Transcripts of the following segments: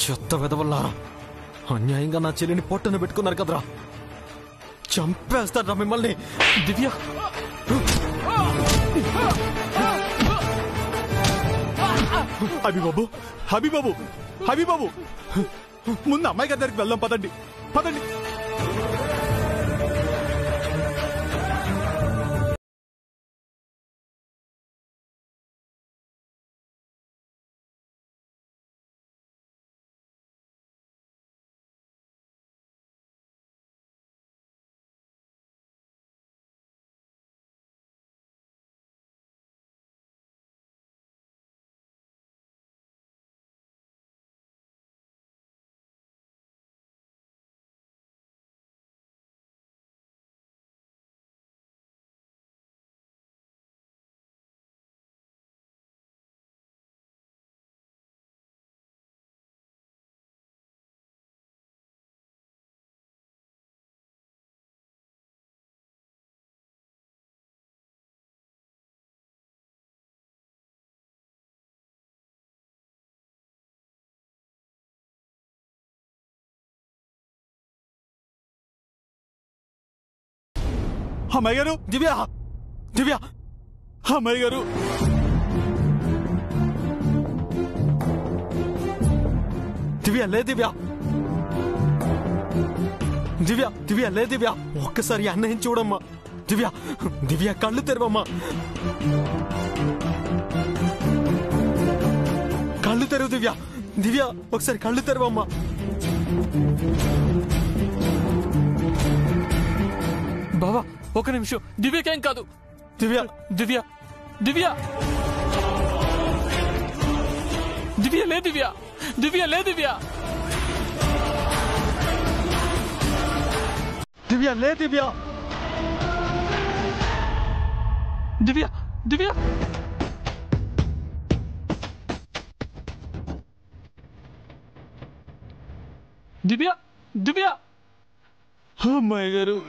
చెత్త వెదవల్లారా, అన్యాయంగా నా చెల్లిని పొట్టన పెట్టుకున్నారు కదరా, చంపేస్తారా మిమ్మల్ని. దివ్య హబీబాబు హబీబాబు హబీబాబు, ముందు అమ్మాయి గారి దగ్గరికి వెళ్దాం, పదండి పదండి. అమ్మాయి గారు, దివ్య దివ్య అమ్మాయి గారు, దివ్య లే దివ్య, దివ్య దివ్య లే దివ్య, ఒక్కసారి అన్నయ్య చూడమ్మా. దివ్య దివ్య కళ్ళు తెరవమ్మా, కళ్ళు తెరవు దివ్య, దివ్య ఒకసారి కళ్ళు తెరవమ్మా. బావా ఒక నిమిషం, దివ్యకేం కాదు. దివ్య దివ్య దివ్య దివ్య లే దివ్య, దివ్య లే దివ్య, దివ్య లే దివ్య, దివ్య దివ్య దివ్య దివ్య. అమ్మాయి గారు,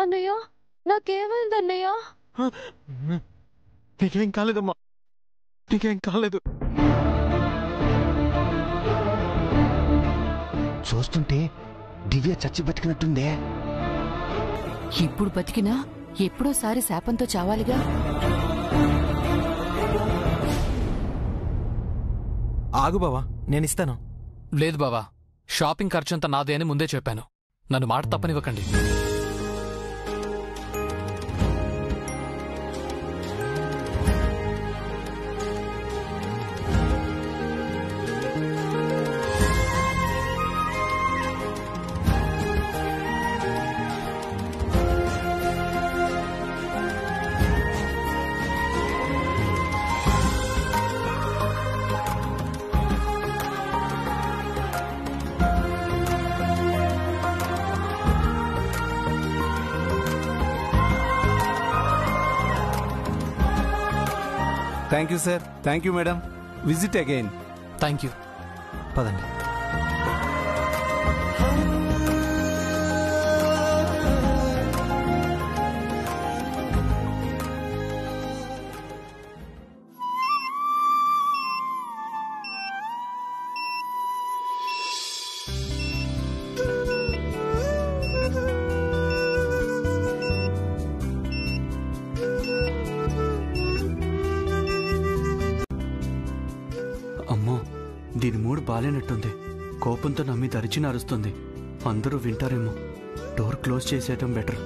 అన్నయ్య నాకేమైందన్నయ్య? నీకేం కాలేదమ్మా, నీకేం కాలేదు. చూస్తుంటే దివ్య చచ్చి బతికినట్టుందే. ఇప్పుడు బతికినా ఎప్పుడోసారి శాపంతో చావాలిగా. ఆగు బావా, నేనిస్తాను. లేదు బావా, షాపింగ్ ఖర్చంతా నాదే అని ముందే చెప్పాను. నన్ను మాట తప్పనివ్వకండి. Thank you sir. Thank you madam. Visit again. Thank you. పదండి. అమ్మో, దీని మూడు బాలేనట్టుంది. కోపంతో నమ్మి దరిచి నరుస్తుంది. అందరూ వింటారేమో. డోర్ క్లోజ్ చేసేయటం బెటర్.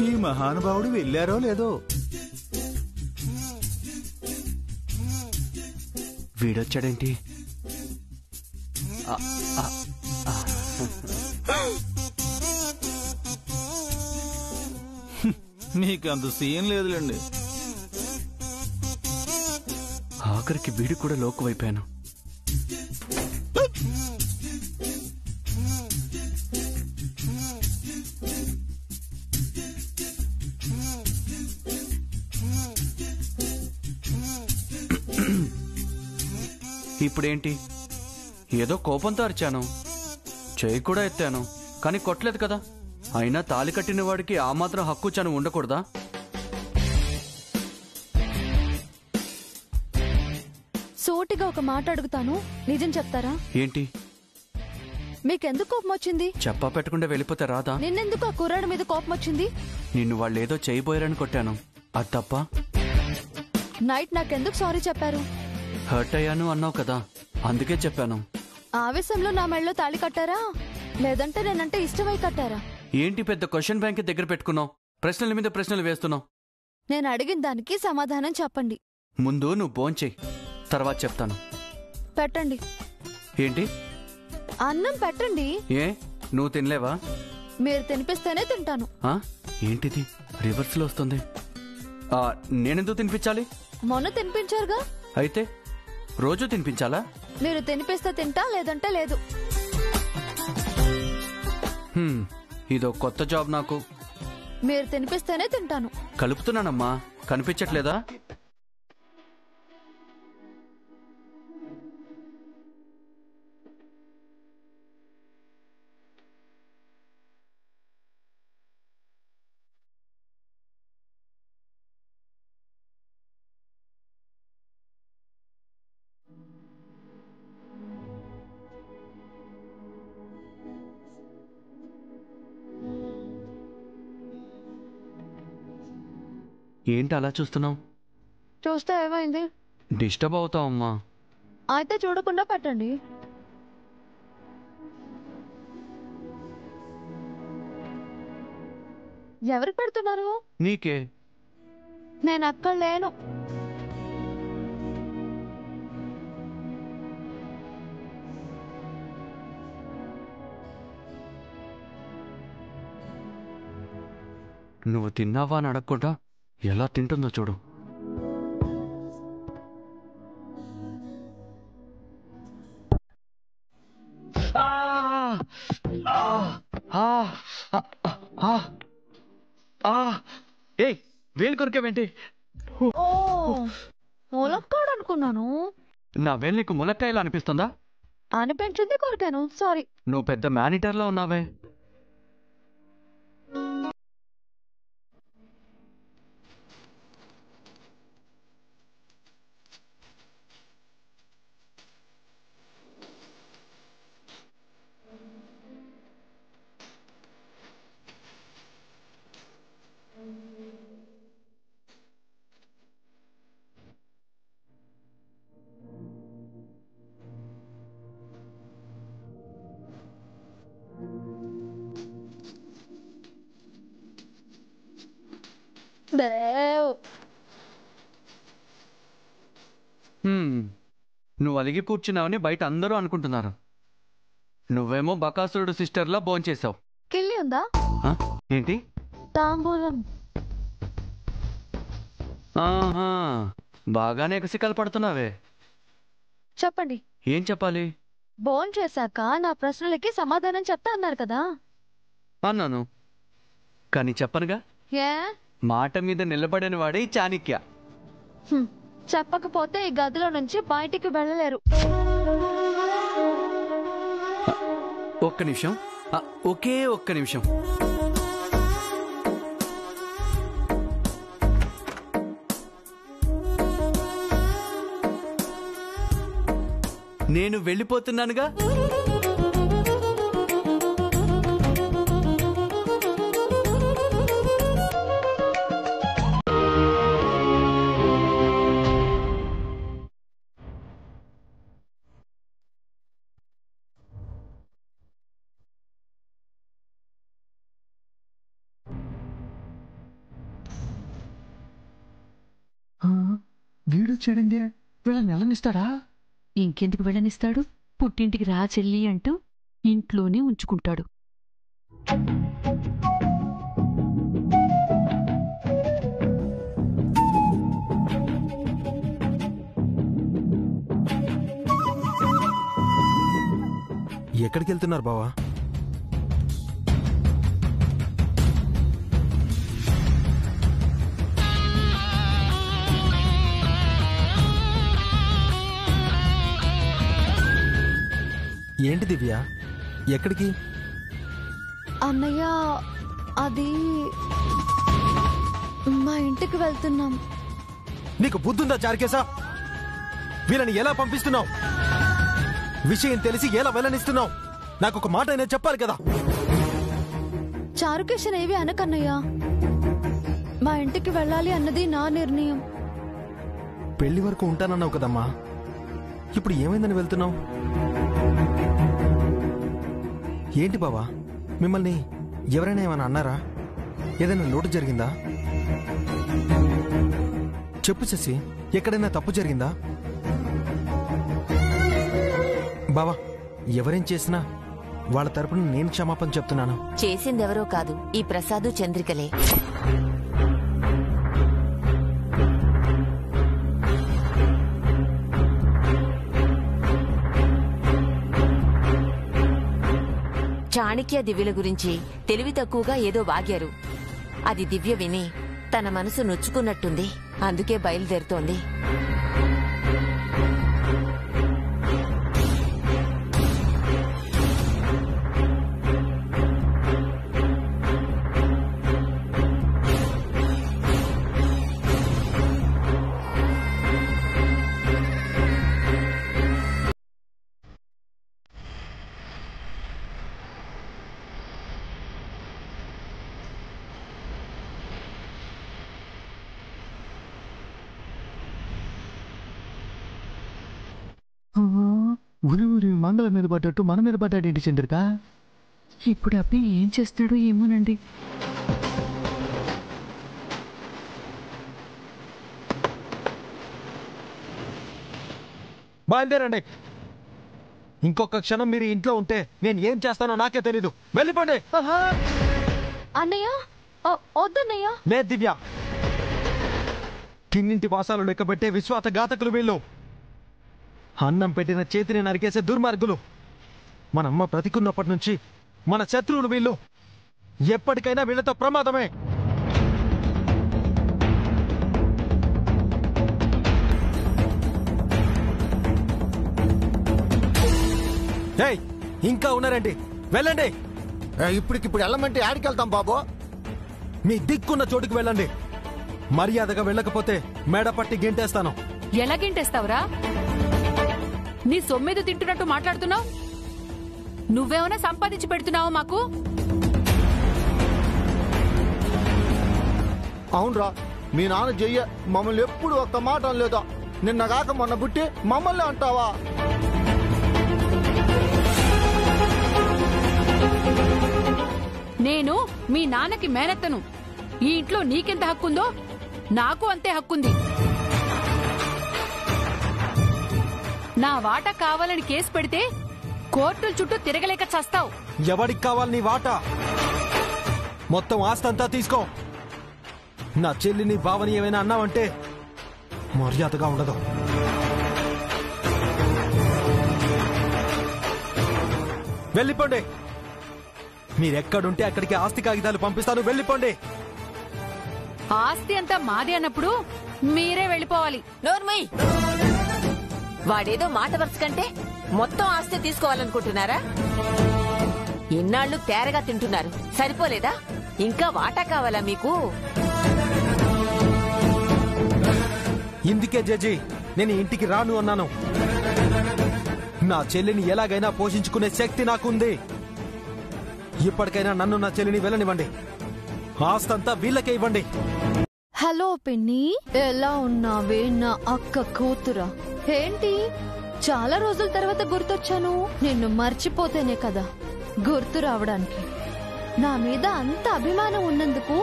ఈ మహానుభావుడు వెళ్ళారో లేదో. వీడొచ్చాడేంటి? మీకు అంత సీన్ లేదులేండి. ఆఖరికి వీడి కూడా లోకువైపోయాను. ఇప్పుడేంటి? ఏదో కోపంతో అరిచాను, చేయి కూడా ఎత్తాను, కానీ కొట్టలేదు కదా. అయినా తాళి కట్టిన వాడికి ఆ మాత్రం హక్కు చాను ఉండకూడదా? సూటిగా ఒక మాట అడుగుతాను, నిజం చెప్తారా? ఏంటి? మీకెందుకు కోపం వచ్చింది? చెప్పా పెట్టకుండా వెళ్ళిపోతే రాదా? నిన్నెందుకు ఆ కుర్రాడి మీద కోపం వచ్చింది? నిన్ను వాళ్ళేదో చేయబోయారని కొట్టాను, అది తప్ప. నైట్ నాకెందుకు సారీ చెప్పారు? హర్ట్ అయ్యాను అన్నావు కదా, అందుకే చెప్పాను. ఆవేశంలో నా మెళ్ళలో తాళి కట్టారా, లేదంటే నేనంటే ఇష్టమై కట్టారా? ఏంటి పెద్ద క్వశ్చన్ బ్యాంక్ దగ్గర పెట్టుకున్నావు? ప్రశ్నల మీద ప్రశ్నలు వేస్తున్నావు. నేను అడిగిన దానికి సమాధానం చెప్పండి. ముందు నువ్వు భోంచేయి, తర్వాత చెప్తాను. పెట్టండి. ఏంటి? అన్నం పెట్టండి. ఏ, నువ్వు తినలేవా? మీరు తినిపిస్తేనే తింటాను. ఆ? ఏంటిది రివర్స్ లో వస్తుంది? నేనెందుకు తినిపించాలి? మొన్న తినిపించారుగా. అయితే రోజు తినిపించాలా? మీరు తినిపిస్తే తింటా, లేదంటే లేదు. ఇదో కొత్త జాబ్ నాకు. మీరు తినిపిస్తేనే తింటాను. కలుపుతున్నానమ్మా, కనిపించట్లేదా? ఏంటి అలా చూస్తున్నావు? చూస్తే ఏమైంది? డిస్టర్బ్ అవుతావమ్మా. అయితే చూడకుండా పెట్టండి. ఎవరికి పెడుతున్నారు? నీకే. నేను అక్కడ లేను. నువ్వు తిన్నావా అని అడగకుండా ఎలా తింటుందో చూడు. ఏయ్, వేలు కొరికేవేంటి? ములక్కాడు అనుకున్నాను. నా వేలు నీకు ములక్కాయలా అనిపిస్తుందా? అనిపించింది, కొరికాను. సారీ. నువ్వు పెద్ద మేనిటర్లో ఉన్నావే. నువ్వు అలిగి కూర్చున్నావని బయట అందరూ అనుకుంటున్నారు. నువ్వేమో బకాసురుడు సిస్టర్లా భోంచేశావు. కిల్లి ఉందా? ఏంటి? తాంబూలం. ఆహా, బాగానే ఎగసికలు పడుతున్నావే. చెప్పండి. ఏం చెప్పాలి? బోన్ చేశాక నా ప్రశ్నలకి సమాధానం చెప్తా అన్నారు కదా. అన్నాను, కానీ చెప్పనుగా. ఏ? మాట మీద నిలబడని వాడే ఈ చాణక్య. చెప్పకపోతే ఈ గదిలో నుంచి బయటికి వెళ్ళలేరు. ఒక్క నిమిషం, ఒకే ఒక్క నిమిషం. నేను వెళ్ళిపోతున్నానుగా. వీడొచ్చాడండి, వీళ్ళని వెళ్ళనిస్తాడా? ఇంకెందుకు వెళ్ళనిస్తాడు? పుట్టింటికి రా చెల్లి అంటూ ఇంట్లోనే ఉంచుకుంటాడు. ఎక్కడికి వెళ్తున్నారు బావా? ఏంటి దివ్య, ఎక్కడికి? అన్నయ్య, అది మా ఇంటికి వెళ్తున్నాం. నీకు బుద్ధుందా చారుకేశా? వీళ్ళని ఎలా పంపిస్తున్నావు? విషయం తెలిసి ఎలా వెళ్ళనిస్తున్నావు? నాకు ఒక మాట అయినా చెప్పాలి కదా. చారుకేశన్ ఏవి అనకన్నయ్య, మా ఇంటికి వెళ్ళాలి అన్నది నా నిర్ణయం. పెళ్లి వరకు ఉంటానన్నావు కదమ్మా, ఇప్పుడు ఏమైందని వెళ్తున్నావు? ఏంటి బావా, మిమ్మల్ని ఎవరైనా ఏమైనా అన్నారా? ఏదైనా లోటు జరిగిందా? చెప్పు శశి, ఎక్కడైనా తప్పు జరిగిందా? బావా, ఎవరేం చేసినా వాళ్ళ తరపున నేను క్షమాపణ చెప్తున్నాను. చేసిందెవరో కాదు, ఈ ప్రసాదు చంద్రికలే. చాణక్య దివ్యల గురించి తెలివి తక్కువగా ఏదో వాగారు. అది దివ్య విని తన మనసు నొచ్చుకున్నట్టుంది, అందుకే బయలుదేరుతోంది. ఊరి ఊరి మంగళ మీద పడ్డట్టు మన మీద పడ్డాడేంటి చంద్రిక? ఇప్పుడు అబ్బాయి ఏం చేస్తాడో ఏమోనండి. బయలుదేరండి. ఇంకొక క్షణం మీరు ఇంట్లో ఉంటే నేను ఏం చేస్తానో నాకే తెలీదు. వెళ్ళిపోండి. అన్నయ్య, వద్దన్నయ్య. లేదు దివ్య, కిన్నింటి వాసాలు లెక్కబెట్టే విశ్వాసఘాతకులు వీళ్ళు. అన్నం పెట్టిన చేతిని నరికేసే దుర్మార్గులు. మనమ్మ బ్రతికున్నప్పటి నుంచి మన శత్రువులు వీళ్ళు. ఎప్పటికైనా వీళ్ళతో ప్రమాదమే. ఏయ్, ఇంకా ఉన్నారండి, వెళ్ళండి. ఇప్పటికిప్పుడు వెళ్ళమంటే ఆడికెళ్తాం బాబు. మీ దిక్కున్న చోటుకు వెళ్ళండి. మర్యాదగా వెళ్ళకపోతే మేడ పట్టి గెంటేస్తాను. ఎలా గింటేస్తావురా? నీ సొమ్మెదు తింటున్నట్టు మాట్లాడుతున్నావు. నువ్వేమైనా సంపాదించి పెడుతున్నావా మాకు? అవునరా, మీ నాన్న చెయ్య మమ్మల్ని ఎప్పుడు ఒక్క మాట అనలేదా? నిన్నగాక మొన్న పుట్టి మమ్మల్ని అంటావా? నేను మీ నాన్నకి మేనత్తను. ఈ ఇంట్లో నీకెంత హక్కుందో నాకు అంతే హక్కుంది. నా వాటా కావాలని కేసు పెడితే కోర్టుల చుట్టూ తిరగలేక చస్తావు. ఎవడికి కావాలి నీ వాటా? మొత్తం ఆస్తంతా తీసుకో. నా చెల్లిని బావని ఏమైనా అన్నావంటే మర్యాదగా ఉండదు. వెళ్ళిపోండి. మీరెక్కడుంటే అక్కడికి ఆస్తి కాగితాలు పంపిస్తాను. వెళ్ళిపోండి. ఆస్తి అంతా మాది అన్నప్పుడు మీరే వెళ్ళిపోవాలి. నోర్మయ్, వాడేదో మాట వరుస కంటే మొత్తం ఆస్తి తీసుకోవాలనుకుంటున్నారా? ఎన్నాళ్ళు తేరగా తింటున్నారు, సరిపోలేదా? ఇంకా వాటా కావాలా మీకు? ఇందుకే జడ్జి నేను ఇంటికి రాను అన్నాను. నా చెల్లిని ఎలాగైనా పోషించుకునే శక్తి నాకుంది. ఇప్పటికైనా నన్ను నా చెల్లిని వెళ్ళనివ్వండి. ఆస్తంతా వీళ్ళకే ఇవ్వండి. హలో పిన్ని, ఎలా ఉన్నావే నా అక్క కూతురా? ఏంటి చాలా రోజుల తర్వాత గుర్తొచ్చాను? నిన్ను మర్చిపోతేనే కదా గుర్తు రావడానికి. నా మీద అంత అభిమానం ఉన్నందుకు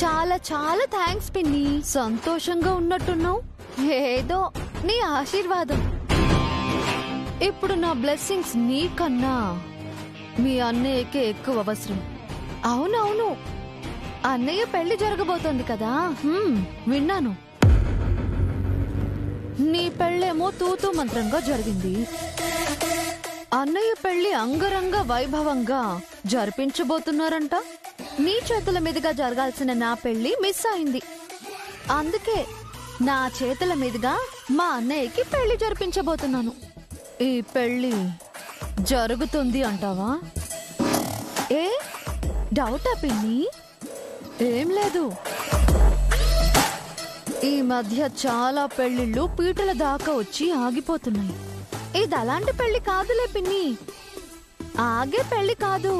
చాలా చాలా థ్యాంక్స్ పిన్ని. సంతోషంగా ఉన్నట్టున్నావు. ఏదో నీ ఆశీర్వాదం. ఇప్పుడు నా బ్లెస్సింగ్స్ నీకన్నా మీ అన్నయ్యకే ఎక్కువ అవసరం. అవునవును, అన్నయ్య పెళ్లి జరగబోతోంది కదా. విన్నాను. నీ పెళ్ళేమో తూతూ మంత్రంగా జరిగింది. అన్నయ్య పెళ్లి అంగరంగ వైభవంగా జరిపించబోతున్నారంట. నీ చేతుల మీదుగా జరగాల్సిన నా పెళ్లి మిస్ అయింది. అందుకే నా చేతుల మీదుగా మా అన్నయ్యకి పెళ్లి జరిపించబోతున్నాను. ఈ పెళ్లి జరుగుతుంది అంటావా? ఏ డౌటా పిన్ని? ఏం లేదు. ఈ మధ్య చాలా పెళ్లిళ్ళు పీటల దాకా వచ్చి ఆగిపోతున్నాయి. ఇది అలాంటి పెళ్లి కాదులే పిన్ని. ఆగే పెళ్లి కాదు,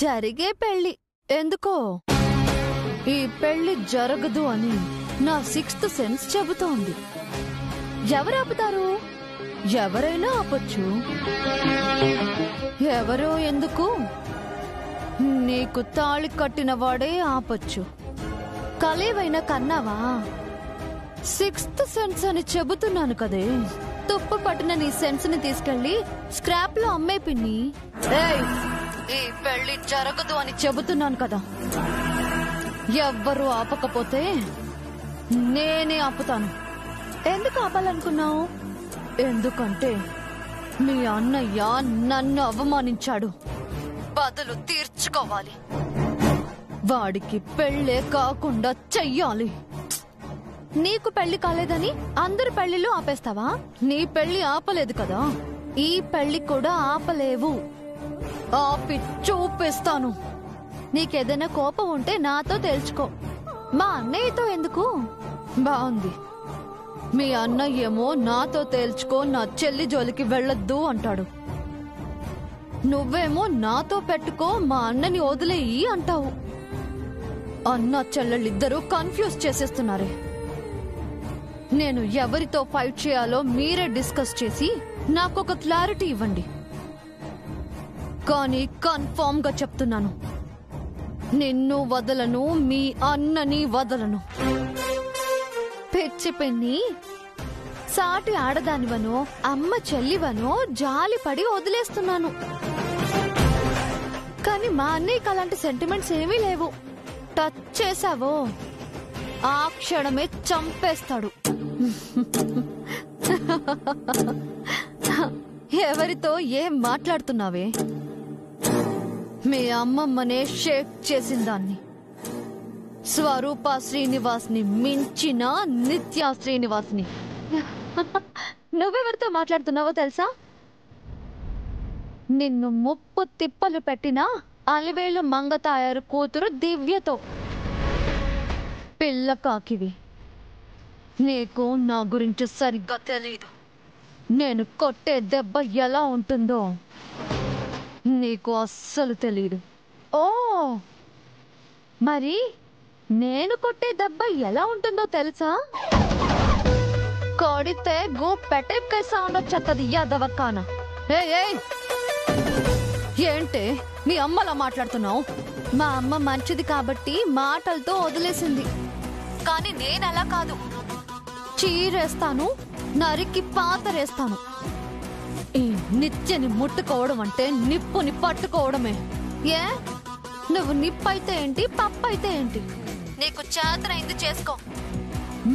జరిగే పెళ్లి. ఎందుకో ఈ పెళ్లి జరగదు అని నా 6th సెన్స్ చెబుతోంది. ఎవరు ఆపుతారు? ఎవరైనా ఆపొచ్చు. ఎవరో ఎందుకు? నీకు తాళి కట్టిన వాడే ఆపొచ్చు. కలేవైనా కన్నావా? 6th సెన్స్ అని చెబుతున్నాను కదే. తుప్పు పట్టిన నీ సెన్స్ ని తీసుకెళ్లి స్క్రాప్ లో అమ్మే పిన్ని. ఈ పెళ్లి జరగదు అని చెబుతున్నాను కదా. ఎవ్వరూ ఆపకపోతే నేనే ఆపుతాను. ఎందుకు ఆపాలనుకున్నావు? ఎందుకంటే మీ అన్నయ్య నన్ను అవమానించాడు. బదులు తీర్చుకోవాలి. వాడికి పెళ్ళే కాకుండా చెయ్యాలి. నీకు పెళ్లి కాలేదని అందరి పెళ్లిళ్ళు ఆపేస్తావా? నీ పెళ్లి ఆపలేదు కదా, ఈ పెళ్లి కూడా ఆపలేవు. ఆపి చూపిస్తాను. నీకేదైనా కోపం ఉంటే నాతో తేల్చుకో. మా అన్నయ్యతో ఎందుకు? బాగుంది. మీ అన్నయ్యేమో నాతో తేల్చుకో, నా చెల్లి జోలికి వెళ్ళొద్దు అంటాడు. నువ్వేమో నాతో పెట్టుకో, మా అన్నని వదిలేయి అంటావు. అన్న చెల్లెళ్ళిద్దరూ కన్ఫ్యూజ్ చేసేస్తున్నారే. నేను ఎవరితో ఫైట్ చేయాలో మీరే డిస్కస్ చేసి నాకొక క్లారిటీ ఇవ్వండి. కానీ కన్ఫర్మ్ గా చెప్తున్నాను, నిన్ను వదలను, మీ అన్నని వదలను. పిచ్చి పిన్ని, సాటి ఆడదానివనో అమ్మ చెల్లివనో జాలిపడి వదిలేస్తున్నాను. కానీ మా అన్నయ్యకి అలాంటి సెంటిమెంట్స్ ఏమీ లేవు. టచ్ చేసావో ఆ క్షణమే చంపేస్తాడు. ఎవరితో ఏం మాట్లాడుతున్నావే? మీ అమ్మమ్మనే షేక్ చేసిందాన్ని. స్వరూప శ్రీనివాస్ని మించిన నిత్యా శ్రీనివాస్ని. నువ్వెవరితో మాట్లాడుతున్నావో తెలుసా? నిన్ను ముప్పు తిప్పలు పెట్టిన అలివేలు మంగతాయారు కూతురు దివ్యతో. పిల్ల కాకివి. నీకు నా గురించి సరిగ్గా తెలీదు. నేను కొట్టే దెబ్బ ఎలా ఉంటుందో నీకు అస్సలు తెలీదు. ఓ, మరి నేను కొట్టే దెబ్బ ఎలా ఉంటుందో తెలుసా? కొడితే గో పెటెక్కే సౌండ్ వచ్చేది యాదవకాన. ఏంటి మీ అమ్మలా మాట్లాడుతున్నావు? మా అమ్మ మంచిది కాబట్టి మాటలతో వదిలేసింది. కానీ నేనలా కాదు. చీరేస్తాను, నరికి పాతరేస్తాను. ఈ నిత్యని ముట్టుకోవడం అంటే నిప్పుని పట్టుకోవడమే. ఏ నువ్వు నిప్పైతే ఏంటి, పప్పైతే ఏంటి, నీకు చేతనైంది చేసుకో.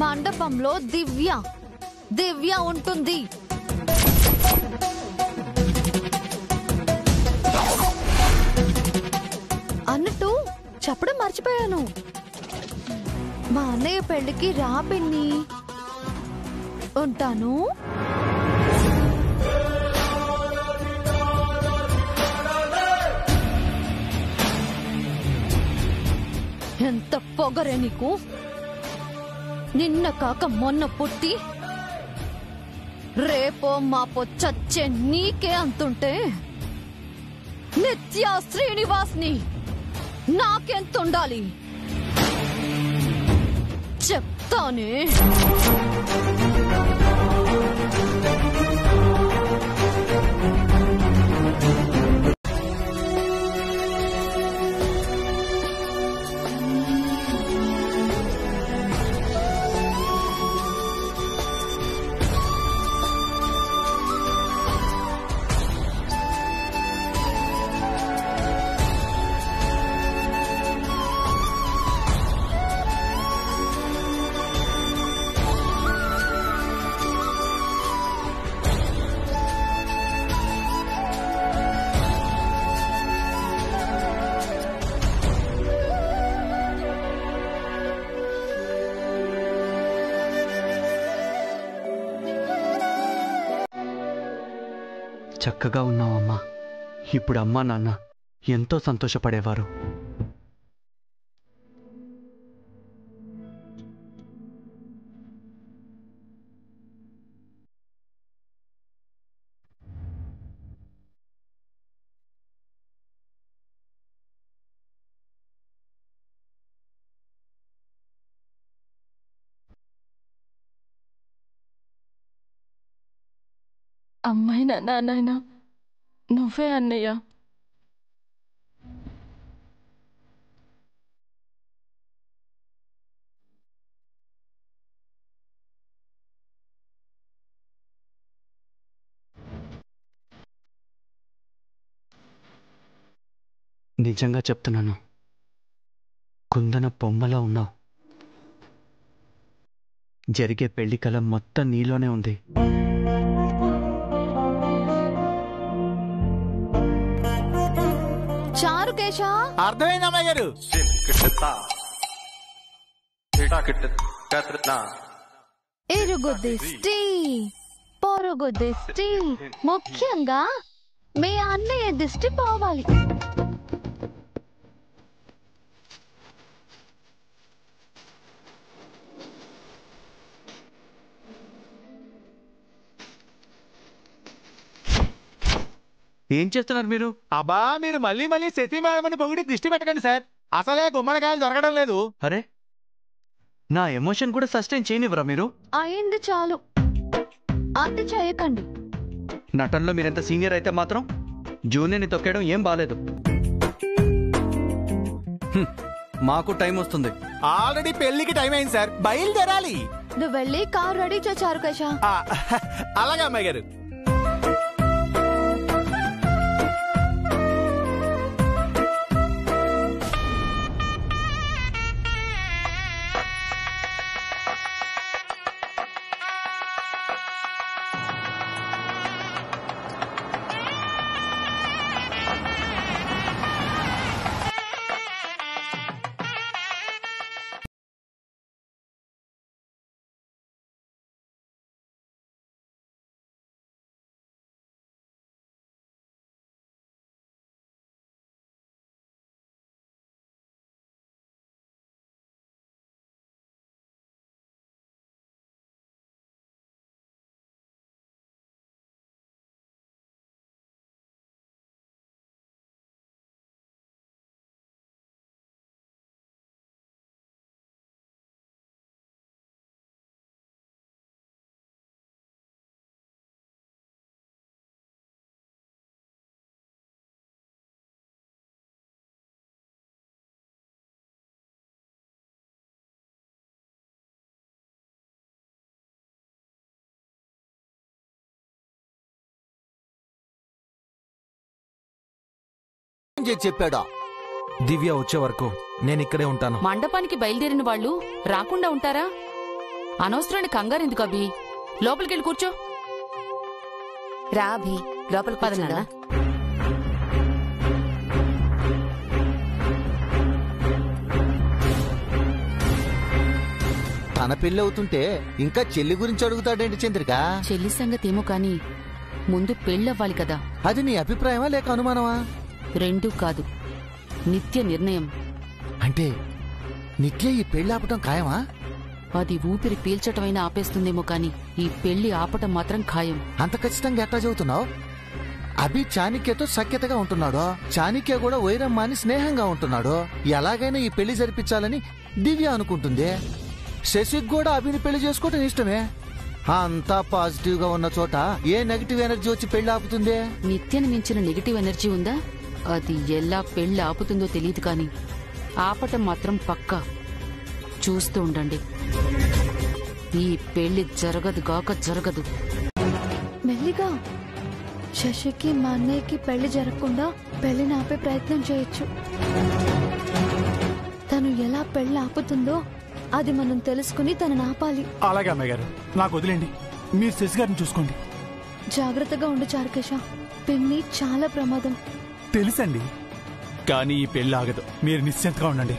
మండపంలో దివ్య ఉంటుంది. అన్నట్టు చెప్పడం మర్చిపోయాను. మా అన్నయ్య పెళ్లికి రా పిన్ని. ఉంటాను. ఎంత పొగరే నీకు? నిన్న కాక మొన్న పుట్టి రేపో మాపో చచ్చే నీకే అంతుంటే నిత్యా శ్రీనివాస్ని నాకెంతుండాలి చెప్తానే. చక్కగా ఉన్నావమ్మా. ఇప్పుడు అమ్మా నాన్న ఎంతో సంతోషపడేవారు. అమ్మాయినా నాన్నైనా నువ్వే అన్నయ్య. నిజంగా చెప్తున్నాను, కుందన బొమ్మలా ఉన్నావు. జరిగే పెళ్లి కల మొత్తం నీలోనే ఉంది. చారుకేశ, అర్థమైంది అమ్మాయి గారు. ఇరుగు దిష్టి, పొరుగు దిష్టి, ముఖ్యంగా మీ అన్నయ్య దిష్టి పోవాలి. ఏం చేస్తున్నారు మీరు? అబ్బా, మీరు మళ్ళీ మళ్ళీ శశి మేడమని పొగిడి దిష్టి పెట్టకండి సార్. అసలే గుమ్మడికాయలు దొరకడం లేదు. అరే, నా ఎమోషన్ కూడా సస్టైన్ చేయనివ్వరా మీరు? అయింది చాలు, అతి చేయకండి. నటనలో మీరెంత సీనియర్ అయితే మాత్రం జూనియర్ని తొక్కేయడం ఏం బాలేదు. మాకు టైం వస్తుంది. ఆల్రెడీ పెళ్లికి టైం అయింది సార్, బయలుదేరాలి. నువ్వు వెళ్ళి కారు రెడీ చే చారుకేశ. అలాగే అమ్మాయి గారు. చెప్పాడా? దివ్య వచ్చే వరకు నేను ఇక్కడే ఉంటాను. మండపానికి బయలుదేరిన వాళ్ళు రాకుండా ఉంటారా? అనవసరాన్ని కంగారెందుకు అభి? లోపలికెళ్ళి కూర్చో. రా అభి, లోపలికి పదనా. తన పెళ్లి అవుతుంటే ఇంకా చెల్లి గురించి అడుగుతాడేంటి చంద్రిక? చెల్లి సంగతేమో కాని ముందు పెళ్ళవ్వాలి కదా. అది నీ అభిప్రాయమా లేక అనుమానమా? రెండూ కాదు, నిత్య నిర్ణయం. అంటే నిత్య ఈ పెళ్లి ఆపటం ఖాయమా? అది ఊపిరి పీల్చటమైనా ఆపేస్తుందేమో కాని ఈ పెళ్లి ఆపటం మాత్రం ఖాయం. అంత ఖచ్చితంగా ఎట్లా చదువుతున్నావు? అభి చాణిక్యతో సఖ్యతగా ఉంటున్నాడు, చాణిక్య కూడా వైరమ్మాని స్నేహంగా ఉంటున్నాడు. ఎలాగైనా ఈ పెళ్లి జరిపించాలని దివ్య అనుకుంటుంది. శశికి కూడా అభిని పెళ్లి చేసుకోవటం ఇష్టమే. అంతా పాజిటివ్ గా ఉన్న చోట ఏ నెగిటివ్ ఎనర్జీ వచ్చి పెళ్లి ఆపుతుంది? నిత్యని మించిన నెగిటివ్ ఎనర్జీ ఉందా? అది ఎలా పెళ్లి ఆపుతుందో తెలియదు కాని ఆపటం మాత్రం పక్కా. చూస్తూ ఉండండి, ఈ పెళ్లి జరగదు. మెల్లిగా శశికి మా అన్నయ్యకి పెళ్లి జరగకుండా పెళ్లిని ఆపే ప్రయత్నం చేయొచ్చు. తను ఎలా పెళ్లి ఆపుతుందో అది మనం తెలుసుకుని తనని ఆపాలి. అలాగే అమ్మాయి గారు, నాకు వదిలేండి. మీరు శశి గారిని చూసుకోండి. జాగ్రత్తగా ఉండు చారుకేశ, పిన్ని చాలా ప్రమాదం. తెలుసండి, కానీ ఈ పెళ్లి ఆగదు. మీరు నిశ్చింతగా ఉండండి.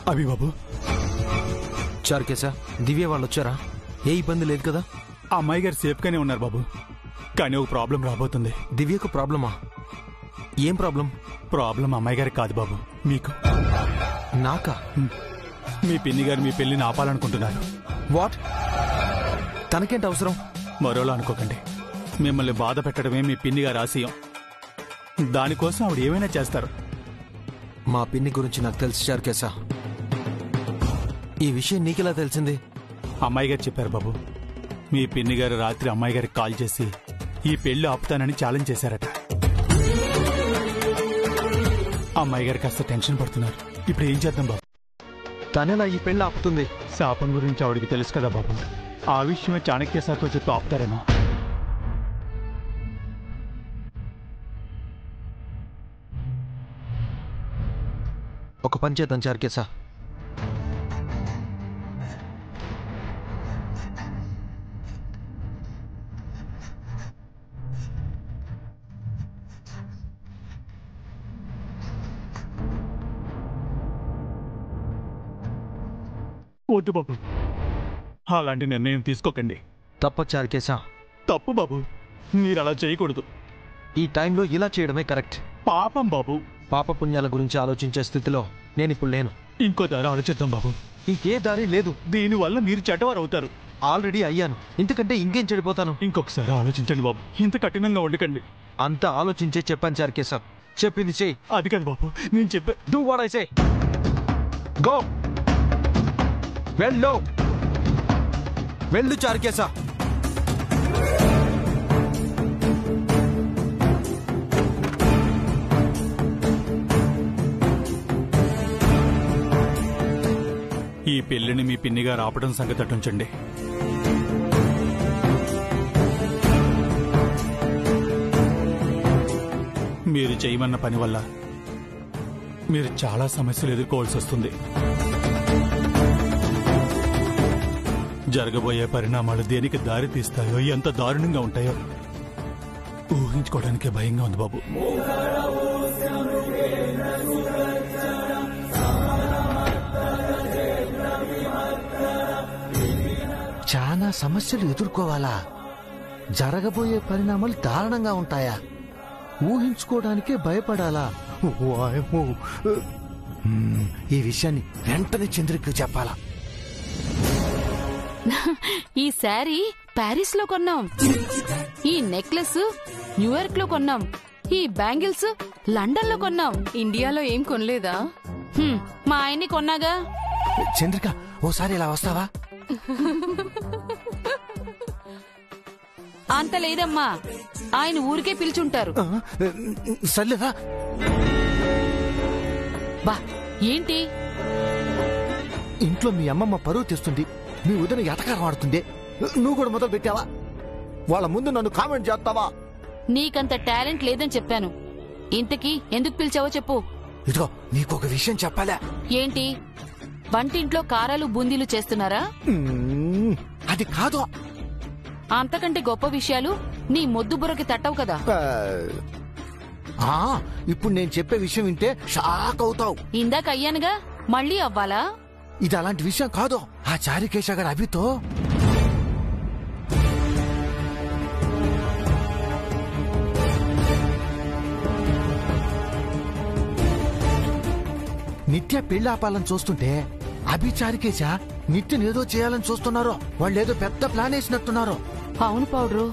అభి బాబు, చారుకేశా, దివ్య వాళ్ళు వచ్చారా? ఏ ఇబ్బంది లేదు కదా? ఆ అమ్మాయి గారు సేఫ్గానే ఉన్నారు బాబు. కానీ ఒక ప్రాబ్లం రాబోతుంది. దివ్యకు ప్రాబ్లమా? ఏం ప్రాబ్లం? ప్రాబ్లం అమ్మాయి గారికి కాదు బాబు, మీకు. నాకా? మీ పిన్ని గారు మీ పెళ్లిని ఆపాలనుకుంటున్నారు. వాట్? తనకేంటి అవసరం? మరోలా అనుకోకండి. మిమ్మల్ని బాధ పెట్టడమే మీ పిన్ని గారి ఆశయం. దానికోసం ఆవిడ ఏమైనా చేస్తారు. మా పిన్ని గురించి నాకు తెలుసు చారుకేశా. ఈ విషయం నీకెలా తెలిసింది? అమ్మాయి గారు చెప్పారు బాబు. మీ పిన్ని గారు రాత్రి అమ్మాయి గారికి కాల్ చేసి ఈ పెళ్లి ఆపుతానని ఛాలెంజ్ చేశారట. అమ్మాయి గారు కాస్త టెన్షన్ పడుతున్నారు. ఇప్పుడు ఏం చేద్దాం బాబు? తనేలా ఈ పెళ్లి ఆపుతుంది? శాపం గురించి ఆవిడికి తెలుసు కదా బాబు. ఆ విషయమే చాణక్య సార్తో చెప్పి ఆపుతారేమో. ఒక పని చేద్దాం చారుకేశా. వద్దు బాబు, అలాంటి నిర్ణయం తీసుకోకండి. తప్ప చారుకేశా. తప్పు బాబు, మీరు అలా చేయకూడదు. ఈ టైంలో ఇలా చేయడమే కరెక్ట్. పాపం బాబు. పాపపుణ్యాల గురించి ఆలోచించే స్థితిలో నేనిప్పుడు లేను. ఇంకో దారి ఆలోచిద్దాం బాబు. ఇంకే దారి లేదు. దీనివల్ల మీరు చెడ్డవారు అవుతారు. ఆల్రెడీ అయ్యాను, ఇంతకంటే ఇంకేం చెడిపోతాను. ఇంకొకసారి ఆలోచించండి బాబు, ఇంత కఠినంగా ఉండకండి. అంతా ఆలోచించే చెప్పాను చారుకేశా. చెప్పింది చెయ్యి. అది కాదు బాబు, నేను చెప్పా. Do what I say. Go. వెళ్ళు వెళ్ళు చారుకేశా. ఈ పెళ్లిని మీ పిన్నిగారు ఆపడం సంగతి అటుంచండి. మీరు చేయమన్న పని వల్ల మీరు చాలా సమస్యలు ఎదుర్కోవాల్సి వస్తుంది. జరగబోయే పరిణామాలు దేనికి దారి తీస్తాయో, ఎంత దారుణంగా ఉంటాయో ఊహించుకోవడానికే భయంగా ఉంది బాబు. చాలా సమస్యలు ఎదుర్కోవాలా? జరగబోయే పరిణామాలు దారుణంగా ఉంటాయా? ఊహించుకోవడానికే భయపడాలా? ఈ విషయాన్ని వెంటనే చంద్రికకు చెప్పాలా? ఈ శారీ ప్యారిస్ లో కొన్నాం, ఈ నెక్లెస్ న్యూయార్క్ లో కొన్నాం, ఈ బ్యాంగిల్స్ లండన్ లో కొన్నాం. ఇండియాలో ఏం కొనలేదా? మా ఆయన్ని కొన్నాగా. చంద్రిక, ఓసారి ఇలా వస్తావా? అంత లేదమ్మా, ఆయన ఊరికే పిలుచుంటారు. సర్లేదా? బా ఏంటి? ఇంట్లో మీ అమ్మమ్మ పరువు తెస్తుంది, మీ వదిన ఎటకారం ఆడుతుంది. నువ్వు కూడా మొదలు పెట్టావా? వాళ్ళ ముందు నన్ను కామెంట్ చేస్తావా? నీకంత టాలెంట్ లేదని చెప్పాను. ఇంతకీ ఎందుకు పిలిచావో చెప్పు. ఇదిగో నీకొక విషయం చెప్పాలా? ఏంటి? వంటింట్లో కారాలు బూందీలు చేస్తున్నారా? అది కాదు. అంతకంటే గొప్ప విషయాలు నీ మొద్దు బుర్రకి తట్టవు కదా. ఇప్పుడు నేను చెప్పే విషయం వింటే షాక్ అవుతావు. ఇందాక అయ్యానుగా, మళ్ళీ అవ్వాలా? ఇది అలాంటి విషయం కాదు. ఆ చారుకేశ గారు అభితో నిత్య పెళ్లి ఆపాలని చూస్తుంటే అభి చారుకేశ నిత్యనేదో చేయాలని చూస్తున్నారు. వాళ్ళేదో పెద్ద ప్లాన్ వేసినట్టున్నారు. అవును పౌడ్రు,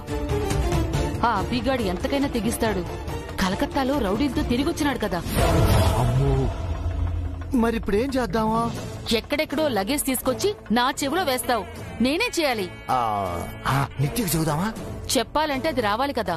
ఆ అభిగాడు ఎంతకైనా తెగిస్తాడు. కలకత్తాలో రౌడీలతో తిరిగొచ్చినాడు కదా. అమ్మో, మరి ఇప్పుడు ఏం చేద్దామా? ఎక్కడెక్కడో లగేజ్ తీసుకొచ్చి నా చెవిలో వేస్తావు. నేనే చేయాలి. నిత్యకి చెబుదామా? చెప్పాలంటే అది రావాలి కదా.